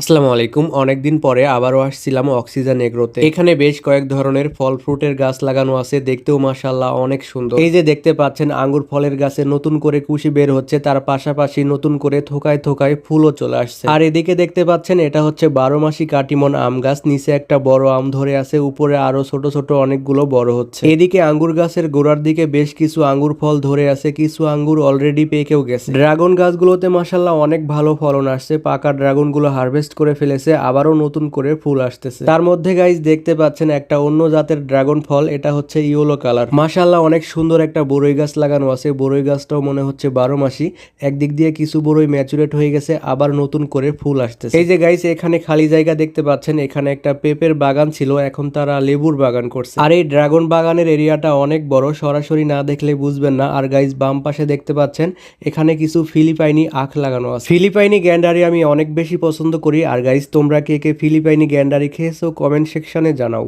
আসসালামু আলাইকুম। অনেকদিন পরে আবারও আসছিলাম অক্সিজেন এগ্রোতে। এখানে বেশ কয়েক ধরনের ফল ফ্রুটের গাছ লাগানো আছে, দেখতেও মাশাআল্লাহ অনেক সুন্দর। এই যে দেখতে পাচ্ছেন আঙ্গুর ফলের গাছে নতুন করে কুশি বের হচ্ছে, তার পাশাপাশি নতুন করে থোকায় থোকায় ফুলও চলে আসছে। আর এদিকে দেখতে পাচ্ছেন এটা হচ্ছে 12 মাসি কাটিমন আম গাছ। নিচে একটা বড় আম ধরে আছে, উপরে আরো ছোট ছোট অনেকগুলো বড় হচ্ছে। এদিকে আঙ্গুর গাছের গোড়ার দিকে বেশ কিছু আঙ্গুর ফল ধরে আছে, কিছু আঙ্গুর অলরেডি পেকেও গেছে। ড্রাগন গাছগুলোতে মাশাআল্লাহ অনেক ভালো ফলন আসছে। পাকা ড্রাগন গুলো হারভেস্ট করে ফেলেছে, আবারও নতুন করে ফুল আসতেছে। তার মধ্যে গাইস দেখতে পাচ্ছেন একটা অন্য জাতের ড্রাগন ফল, এটা হচ্ছে ইয়েলো কালার। মাশাআল্লাহ অনেক সুন্দর একটা বড়ই গাছ লাগানো আছে। বড়ই গাছটাও মনে হচ্ছে 12 মাসি। একদিক দিয়ে কিছু বড়ই ম্যাচুরেট হয়ে গেছে, আবার নতুন করে ফুল আসতেছে। এই যে গাইস এখানে খালি জায়গা দেখতে পাচ্ছেন, এখানে একটা পেঁপের বাগান ছিল, এখন তারা লেবুর বাগান করছে। আর এই ড্রাগন বাগানের এরিয়াটা অনেক বড়, সরাসরি না দেখলে বুঝবেন না। আর গাইস বাম পাশে দেখতে পাচ্ছেন এখানে কিছু ফিলিপাইনি আখ লাগানো আছে। ফিলিপাইনি গ্যান্ডারি আমি অনেক বেশি পছন্দ করি। আর গাইস তোমরা কে কে ফিলিপাইনি গ্যান্ডারি খেয়েছো কমেন্ট সেকশনে জানাও।